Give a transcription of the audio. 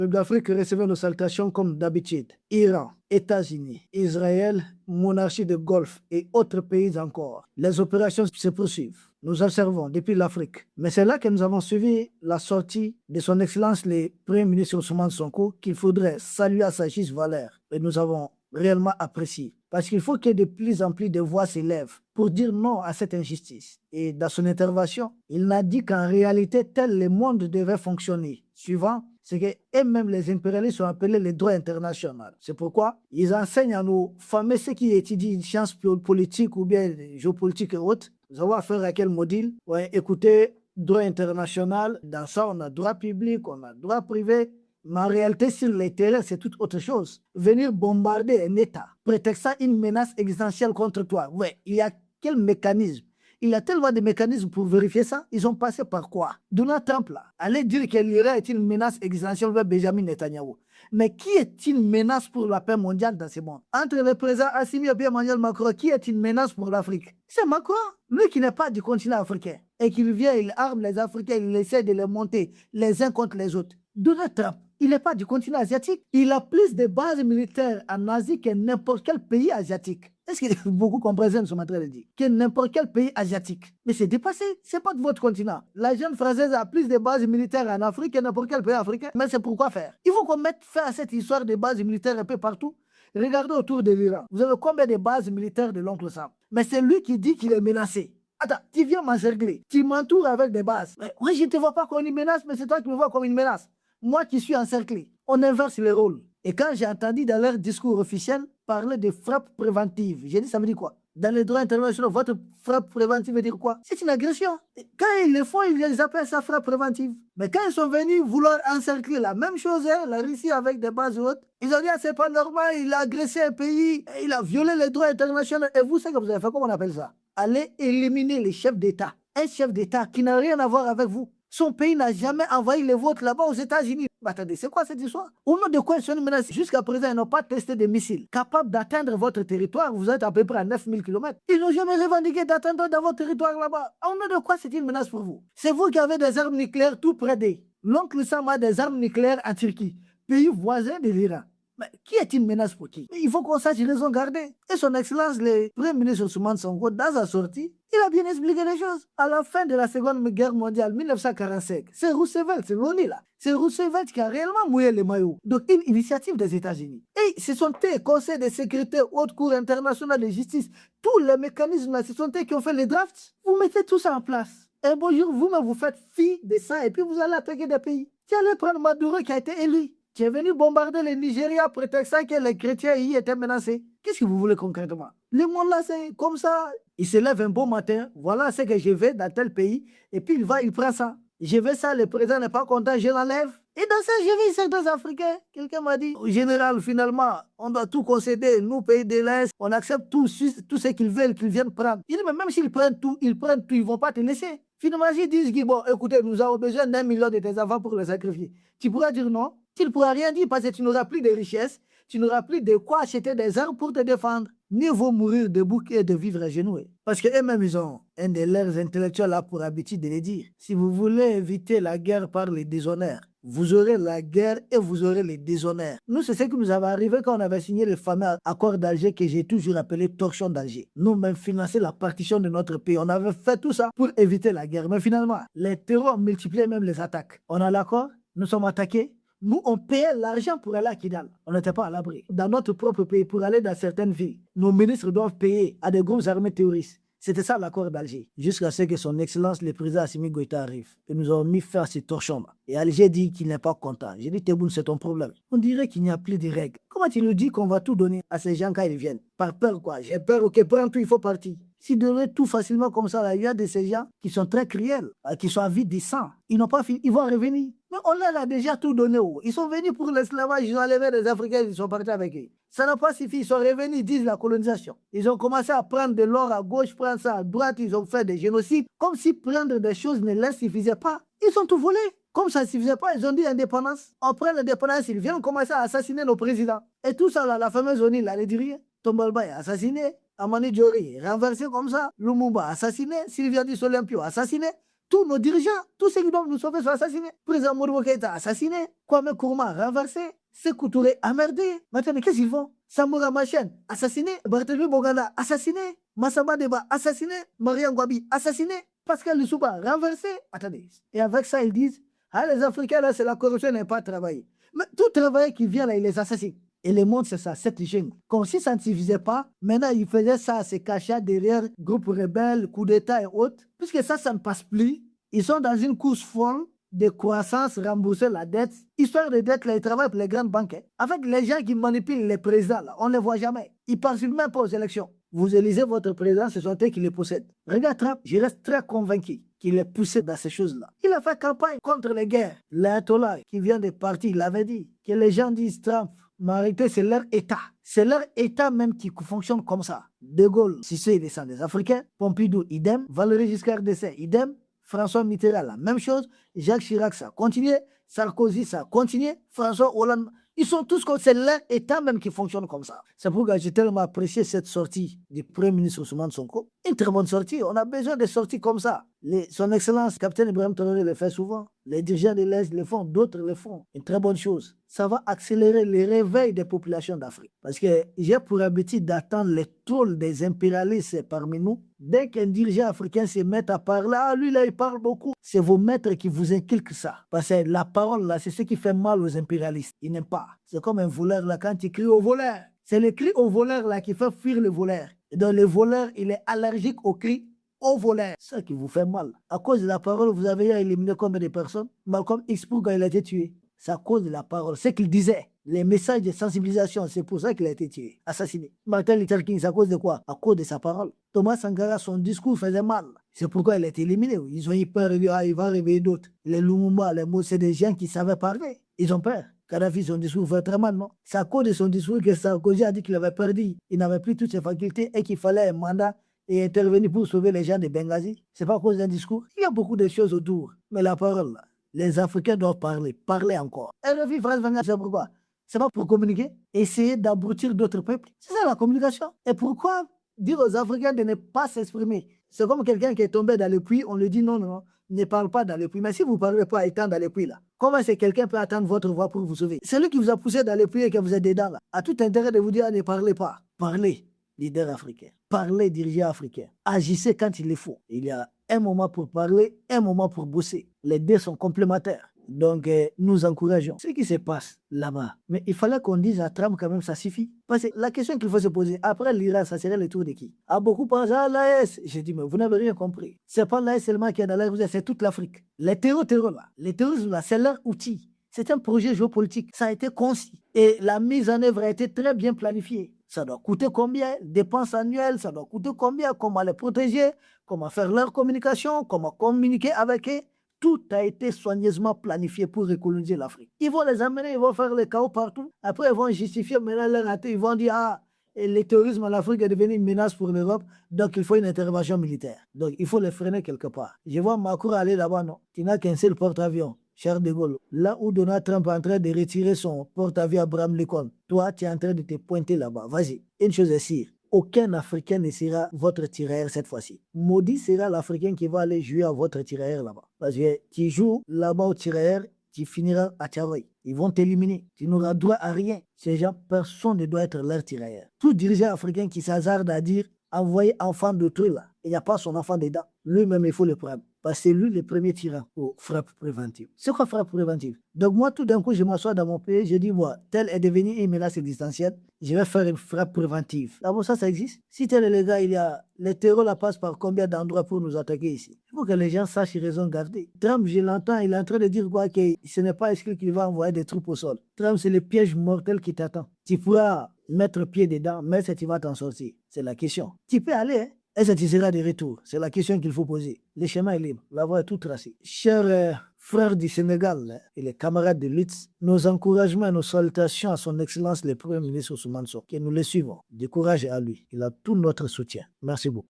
L'Afrique recevait nos salutations comme d'habitude. Iran, États-Unis, Israël, monarchie de Golfe et autres pays encore. Les opérations se poursuivent. Nous observons depuis l'Afrique. Mais c'est là que nous avons suivi la sortie de son Excellence le Premier ministre Ousmane Sonko qu'il faudrait saluer à sa juste valeur. Et nous avons réellement apprécié. Parce qu'il faut que de plus en plus de voix s'élèvent pour dire non à cette injustice. Et dans son intervention, il n'a dit qu'en réalité, tel le monde devait fonctionner. Suivant, c'est qu'eux-mêmes, les impérialistes, sont appelés les droits internationaux. C'est pourquoi ils enseignent à nos fameux ceux qui étudient sciences politiques ou bien géopolitique et autres. Nous avons affaire à quel module? Ouais, écoutez, droit international, dans ça, on a droit public, on a droit privé. Mais en réalité, sur les terrains, c'est toute autre chose. Venir bombarder un État, prétextant une menace existentielle contre toi. Ouais, il y a quel mécanisme? Il y a tellement de mécanismes pour vérifier ça. Ils ont passé par quoi? Donald Trump, là, allait dire que l'Iran est une menace existentielle vers Benjamin Netanyahu. Mais qui est une menace pour la paix mondiale dans ce monde? Entre le président Assimi et Emmanuel Macron, qui est une menace pour l'Afrique? C'est Macron, lui qui n'est pas du continent africain. Et qu'il vient, il arme les Africains, il essaie de les monter les uns contre les autres. Donald Trump, il n'est pas du continent asiatique. Il a plus de bases militaires en Asie que n'importe quel pays asiatique. Est-ce que beaucoup comprennent ce que je suis en train de dire? Que n'importe quel pays asiatique. Mais c'est dépassé. Ce n'est pas de votre continent. La jeune française a plus de bases militaires en Afrique que n'importe quel pays africain. Mais c'est pourquoi faire? Il faut qu'on mette fin à cette histoire de bases militaires un peu partout. Regardez autour de l'Iran. Vous avez combien de bases militaires de l'oncle Sam? Mais c'est lui qui dit qu'il est menacé. Attends, tu viens m'encercler. Tu m'entoures avec des bases. Mais moi, je ne te vois pas comme une menace, mais c'est toi qui me vois comme une menace. Moi qui suis encerclé. On inverse les rôles. Et quand j'ai entendu dans leur discours officiel parler de frappe préventive, j'ai dit ça veut dire quoi? Dans les droits internationaux, votre frappe préventive veut dire quoi? C'est une agression. Et quand ils le font, ils appellent ça frappe préventive. Mais quand ils sont venus vouloir encercler la même chose, hein, la Russie avec des bases hautes, ils ont dit ah, c'est pas normal, il a agressé un pays, il a violé les droits internationaux. Et vous savez que vous avez fait, comment on appelle ça? Allez éliminer les chefs d'État. Un chef d'État qui n'a rien à voir avec vous. Son pays n'a jamais envahi les vôtres là-bas aux États-Unis. Mais attendez, c'est quoi cette histoire? Au nom de quoi ils sont menacés? Jusqu'à présent, ils n'ont pas testé des missiles capables d'atteindre votre territoire. Vous êtes à peu près à 9000 km. Ils n'ont jamais revendiqué d'atteindre dans votre territoire là-bas. Au nom de quoi c'est une menace pour vous? C'est vous qui avez des armes nucléaires tout près d'eux. L'oncle Sam a des armes nucléaires en Turquie, pays voisin de l'Iran. Mais qui est une menace pour qui? Il faut qu'on sache raison garder. Et son Excellence, le Premier ministre Ousmane Sonko, dans sa sortie, il a bien expliqué les choses. À la fin de la Seconde Guerre mondiale, 1945, c'est Roosevelt, c'est l'ONU là. C'est Roosevelt qui a réellement mouillé les maillots. Donc, une initiative des États-Unis. Et ce sont eux, Conseil de sécurité, Haute Cour internationale de justice, tous les mécanismes là, ce sont eux qui ont fait les drafts. Vous mettez tout ça en place. Un beau jour, vous-même, vous faites fi de ça et puis vous allez attaquer des pays. Tu allez prendre Maduro qui a été élu. Tu es venu bombarder le Nigeria prétextant que les chrétiens y étaient menacés. Qu'est-ce que vous voulez concrètement? Le monde là, c'est comme ça. Il se lève un beau matin, voilà ce que je vais dans tel pays, et puis il prend ça. Je veux ça, le président n'est pas content, je l'enlève. Et dans ça, j'ai vu certains Africains. Quelqu'un m'a dit, au général, finalement, on doit tout concéder. Nous, pays de l'Est, on accepte tout ce qu'ils veulent, qu'ils viennent prendre. Il dit, mais même s'ils prennent tout, ils ne vont pas te laisser. Finalement, ils disent, bon, écoutez, nous avons besoin d'1 million de tes enfants pour les sacrifier. Tu pourras dire non. Tu ne pourras rien dire parce que tu n'auras plus de richesses, tu n'auras plus de quoi acheter des armes pour te défendre. Mieux vaut mourir debout que de vivre à genoux. Parce qu'eux-mêmes, ils ont un de leurs intellectuels là pour habitude de les dire. Si vous voulez éviter la guerre par les déshonneurs, vous aurez la guerre et vous aurez les déshonneurs. Nous, c'est ce qui nous avait arrivé quand on avait signé le fameux accord d'Alger que j'ai toujours appelé torchon d'Alger. Nous-mêmes financer la partition de notre pays. On avait fait tout ça pour éviter la guerre. Mais finalement, les terrors multipliaient même les attaques. On a l'accord, nous sommes attaqués. Nous, on payait l'argent pour aller à Kidal. On n'était pas à l'abri. Dans notre propre pays, pour aller dans certaines villes, nos ministres doivent payer à des groupes armés terroristes. C'était ça l'accord d'Alger. Jusqu'à ce que son Excellence, le président Assimi Goïta arrive. Et nous avons mis fin à ces torchons-là. Et Alger dit qu'il n'est pas content. J'ai dit, Tebboune, c'est ton problème. On dirait qu'il n'y a plus de règles. Comment tu nous dis qu'on va tout donner à ces gens quand ils viennent? Par peur quoi? J'ai peur, ok, prends tout, il faut partir. S'ils donnaient tout facilement comme ça, là, il y a de ces gens qui sont très cruels, qui sont avides de sang. Ils n'ont pas fini, ils vont revenir. Mais on leur a déjà tout donné. Ils sont venus pour l'esclavage, ils ont enlevé les Africains, ils sont partis avec eux. Ça n'a pas suffi, ils sont revenus, ils disent la colonisation. Ils ont commencé à prendre de l'or à gauche, prendre ça à droite, ils ont fait des génocides. Comme si prendre des choses ne leur suffisait pas. Ils ont tout volé. Comme ça ne suffisait pas, ils ont dit indépendance. Après l'indépendance, ils viennent commencer à assassiner nos présidents. Et tout ça, là, la fameuse ONU, là, elle ne dit rien. Tombalba est assassiné. Amani Diori renversé comme ça, Lumumba assassiné, Sylvia Di Solympio assassiné, Tous nos dirigeants, tous ceux qui doivent nous sauver sont assassinés. Président Modibo Keïta assassiné, Kwame Nkrumah renversé, Sékou Touré emmerdé. Maintenant, qu'est-ce qu'ils font? Samora Machel assassiné, Barthélemy Boganda assassiné, Massamba Deba assassiné, Mariam Gwabi assassiné, Pascal Lissouba renversé. Attendez. Et avec ça, ils disent, ah, les Africains, là, c'est la corruption, n'aiment pas travailler. Mais tout travail qui vient là, ils les assassinent. Et le monde, c'est ça, cette jeune. Comme si ça ne suffisait pas, maintenant, ils faisaient ça, se cachaient derrière groupes rebelles, coups d'État et autres. Puisque ça ne passe plus, ils sont dans une course folle de croissance, rembourser la dette. Histoire de dette, là, ils travaillent pour les grandes banques. En fait, les gens qui manipulent les présidents, là, on ne les voit jamais. Ils ne participent même pas aux élections. Vous élisez votre président, ce sont eux qui les possèdent. Regarde Trump, je reste très convaincu qu'il est poussé dans ces choses-là. Il a fait campagne contre les guerres. L'Ayatollah, qui vient des partis, il avait dit que les gens disent Trump, mais en réalité, c'est leur État. C'est leur État même qui fonctionne comme ça. De Gaulle, Cissé, il descend des Africains. Pompidou, idem. Valéry Giscard d'Estaing, idem. François Mitterrand, la même chose. Jacques Chirac, ça a continué. Sarkozy, ça a continué. François Hollande, ils sont tous comme c'est leur État même qui fonctionne comme ça. C'est pourquoi j'ai tellement apprécié cette sortie du Premier ministre Ousmane Sonko. Une très bonne sortie. On a besoin de sorties comme ça. Son Excellence, Capitaine Ibrahim Traoré le fait souvent. Les dirigeants de l'Est le font, d'autres le font. Une très bonne chose. Ça va accélérer le réveil des populations d'Afrique. Parce que j'ai pour habitude d'attendre les trolls des impérialistes parmi nous. Dès qu'un dirigeant africain se met à parler, ah, lui là, il parle beaucoup. C'est vos maîtres qui vous inculquent ça. Parce que la parole là, c'est ce qui fait mal aux impérialistes. Ils n'aiment pas. C'est comme un voleur là, quand il crie au voleur. C'est le cri au voleur là qui fait fuir le voleur. Et donc le voleur, il est allergique au cri au voleur. C'est ça qui vous fait mal. À cause de la parole, vous avez éliminé combien de personnes? Malcolm X, quand il a été tué. C'est à cause de la parole. C'est qu'il disait. Les messages de sensibilisation, c'est pour ça qu'il a été tué, assassiné. Martin Luther King, c'est à cause de quoi? À cause de sa parole. Thomas Sankara, son discours faisait mal. C'est pourquoi il a été éliminé. Ils ont eu peur, il va réveiller d'autres. Les Lumumba, les mots, c'est des gens qui savaient parler. Ils ont peur. Kadhafi, son discours fait très mal, non? C'est à cause de son discours que Sarkozy a dit qu'il avait perdu. Il n'avait plus toutes ses facultés et qu'il fallait un mandat et intervenir pour sauver les gens de Benghazi. C'est pas à cause d'un discours. Il y a beaucoup de choses autour. Mais la parole, là, les Africains doivent parler encore. RFI, France 24, c'est pourquoi? C'est pas pour communiquer, essayer d'abrutir d'autres peuples. C'est ça la communication. Et pourquoi dire aux Africains de ne pas s'exprimer? C'est comme quelqu'un qui est tombé dans le puits, on lui dit non, non, ne parle pas dans le puits. Mais si vous ne parlez pas étant dans le puits là, comment est-ce que quelqu'un peut attendre votre voix pour vous sauver? C'est lui qui vous a poussé dans le puits et que vous êtes dedans là. A tout intérêt de vous dire ne parlez pas. Parlez, leader africain. Parlez, dirigeant africain. Agissez quand il le faut. Il y a un moment pour parler, un moment pour bosser. Les deux sont complémentaires. Donc, nous encourageons ce qui se passe là-bas. Mais il fallait qu'on dise à Trump quand même, ça suffit. Parce que la question qu'il faut se poser, après l'Iran, ça serait le tour de qui? A beaucoup pensé à l'AS. J'ai dit, mais vous n'avez rien compris. C'est pas l'AS seulement qui est dans l'air, c'est toute l'Afrique. Les terroristes là, c'est leur outil. C'est un projet géopolitique. Ça a été conçu. Et la mise en œuvre a été très bien planifiée. Ça doit coûter combien? Dépenses annuelles, ça doit coûter combien? Comment les protéger? Comment faire leur communication? Comment communiquer avec eux? Tout a été soigneusement planifié pour recoloniser l'Afrique. Ils vont les amener, ils vont faire le chaos partout. Après, ils vont justifier maintenant leur raté. Ils vont dire, ah, le terrorisme en Afrique est devenu une menace pour l'Europe, donc il faut une intervention militaire. Donc, il faut les freiner quelque part. Je vois Macron aller là-bas, non? Tu n'as qu'un seul porte-avions, Charles de Gaulle. Là où Donald Trump est en train de retirer son porte-avions Abraham Lincoln, toi, tu es en train de te pointer là-bas. Vas-y. Une chose est sûre. Aucun Africain ne sera votre tirailleur cette fois-ci. Maudit sera l'Africain qui va aller jouer à votre tirailleur là-bas. Parce que tu joues là-bas au tirailleur, tu finiras à Tcharoy. Ils vont t'éliminer. Tu n'auras droit à rien. Ces gens, personne ne doit être leur tirailleur. Tout dirigeant africain qui s'hasarde à dire envoyer enfant d'autrui là, il n'y a pas son enfant dedans. Lui-même, il faut le prendre. Parce que c'est lui le premier tyran aux frappes préventives. C'est quoi frappe préventive? Donc moi, tout d'un coup, je m'assois dans mon pays, je dis, moi, tel est devenu une menace existentielle, je vais faire une frappe préventive. D'abord, ça existe. Si tel est le gars, il y a, les terroristes la passent par combien d'endroits pour nous attaquer ici? Il faut que les gens sachent raison garder. Trump, je l'entends, il est en train de dire quoi, que ce n'est pas exclu qu'il va envoyer des troupes au sol. Trump, c'est le piège mortel qui t'attend. Tu pourras mettre pied dedans, mais est-ce que tu vas t'en sortir? C'est la question. Tu peux aller, hein? Est-ce que tu seras de retour? C'est la question qu'il faut poser. Le chemin est libre, la voie est tout tracée. Chers frères du Sénégal et les camarades de lutte, nos encouragements et nos salutations à son Excellence le Premier ministre Ousmane Sonko, que nous le suivons. Du courage à lui. Il a tout notre soutien. Merci beaucoup.